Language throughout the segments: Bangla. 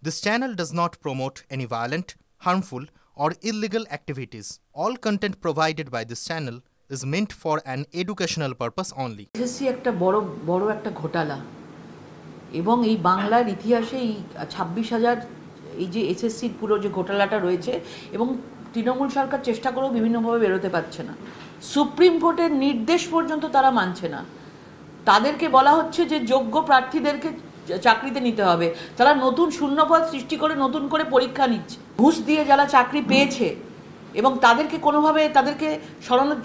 This channel does not promote any violent, harmful, or illegal activities. All content provided by this channel is meant for an educational purpose only. SSC একটা বড় একটা ঘোটালা এবং এই বাংলার ইতিহাসে এই 26,000 এই যে এসএসসির পুরো যে ঘোটালাটা রয়েছে এবং তৃণমূল সরকার চেষ্টা করেও বিভিন্নভাবে বেরোতে পারছে না। সুপ্রিম কোর্টের নির্দেশ পর্যন্ত তারা মানছে না। তাদেরকে বলা হচ্ছে যে যোগ্য প্রার্থীদেরকে চাকরিতে নিতে হবে। তারা নতুন শূন্যপদ সৃষ্টি করে নতুন করে পরীক্ষা নিচ্ছে। ঘুষ দিয়ে যারা চাকরি পেয়েছে এবং তাদেরকে কোনোভাবে তাদেরকে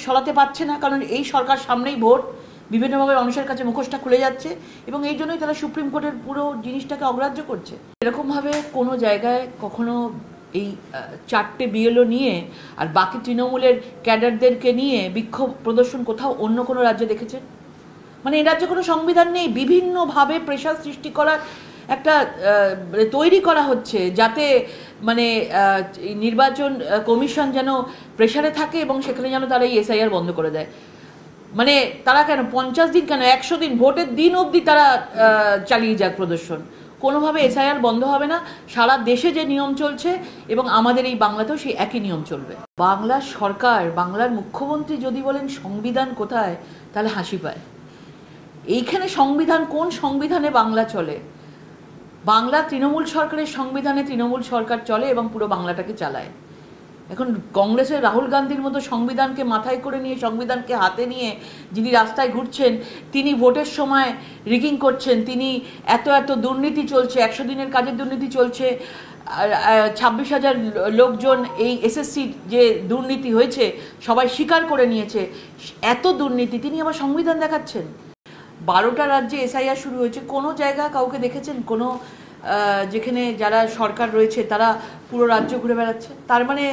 সরাতে পারছে না, কারণ এই সরকার সামনেই ভোট, বিভিন্নভাবে মানুষের কাছে মুখোশটা খুলে যাচ্ছে এবং এই জন্যই তারা সুপ্রিম কোর্টের পুরো জিনিসটাকে অগ্রাহ্য করছে। এরকমভাবে কোনো জায়গায় কখনো এই 4টে বিএলও নিয়ে আর বাকি তৃণমূলের ক্যাডারদেরকে নিয়ে বিক্ষোভ প্রদর্শন কোথাও অন্য কোনো রাজ্যে দেখেছেন? মানে এই রাজ্যে কোনো সংবিধান নেই, বিভিন্নভাবে প্রেশার সৃষ্টি করার একটা তৈরি করা হচ্ছে যাতে মানে নির্বাচন কমিশন যেন প্রেশারে থাকে এবং সেখানে যেন তারা এই এসআইআর বন্ধ করে দেয়। মানে তারা কেন 50 দিন কেন 100 দিন ভোটের দিন অবধি তারা চালিয়ে যাক প্রদর্শন, কোনোভাবে এসআইআর বন্ধ হবে না। সারা দেশে যে নিয়ম চলছে এবং আমাদের এই বাংলাতেও সেই একই নিয়ম চলবে। বাংলার সরকার, বাংলার মুখ্যমন্ত্রী যদি বলেন সংবিধান কোথায়, তাহলে হাসি পায়। এইখানে সংবিধান, কোন সংবিধানে বাংলা চলে? বাংলা তৃণমূল সরকারের সংবিধানে তৃণমূল সরকার চলে এবং পুরো বাংলাটাকে চালায়। এখন কংগ্রেসের রাহুল গান্ধীর মতো সংবিধানকে মাথায় করে নিয়ে, সংবিধানকে হাতে নিয়ে যিনি রাস্তায় ঘুরছেন, তিনি ভোটের সময় রিগিং করছেন, তিনি এত দুর্নীতি চলছে, 100 দিনের কাজের দুর্নীতি চলছে, 26,000 লোকজন এই এসএসসির যে দুর্নীতি হয়েছে সবাই স্বীকার করে নিয়েছে, এত দুর্নীতি, তিনি আবার সংবিধান দেখাচ্ছেন। 12টা রাজ্যে এসআইআর শুরু হয়েছে, কোনো জায়গা কাউকে দেখেছেন কোনো যেখানে যারা সরকার রয়েছে তারা পুরো রাজ্য ঘুরে বেড়াচ্ছে? তার মানে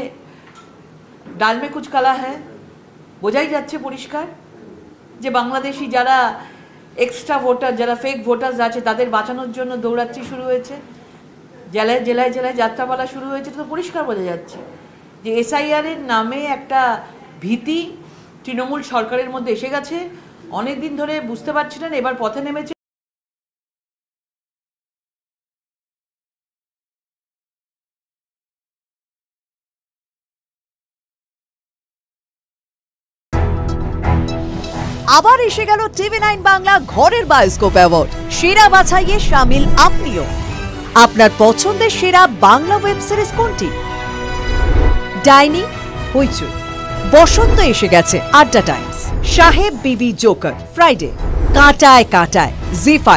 ডাল মে কুচ কালা হ্যায়, বোঝাই যাচ্ছে পরিষ্কার যে বাংলাদেশি যারা এক্সট্রা ভোটার, যারা ফেক ভোটার্স আছে তাদের বাঁচানোর জন্য দৌড়াচ্ছি শুরু হয়েছে, জেলায় জেলায় জেলায় যাত্রাপালা শুরু হয়েছে। তো পরিষ্কার বোঝা যাচ্ছে যে এসআইআরের নামে একটা ভীতি তৃণমূল সরকারের মধ্যে এসে গেছে। অনেকদিন ধরে বুঝতে পারছিলেন, এবার পথে নেমেছে। আবার এসে গেল TV9 বাংলা ঘরের বায়োস্কোপ অ্যাওয়ার্ড। সেরা বাছাইয়ে শামিল আপনিও। আপনার পছন্দের সেরা বাংলা ওয়েব সিরিজ কোনটি? ডাইনি, হইচই, বসন্ত এসে গেছে, আড্ডা টাইমস, সাহেব বিবি জোকার, ফ্রাইডে, কাঁটায় কাঁটায়, জি5,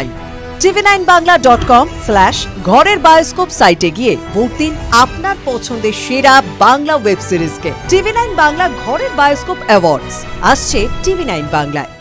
tv9bangla.com/ঘরের বায়োস্কোপ সাইটে গিয়ে ভোট দিন আপনার পছন্দের সেরা বাংলা ওয়েব সিরিজকে। TV9 বাংলা ঘরের বায়োস্কোপ অ্যাওয়ার্ডস আসছে TV9 বাংলায়।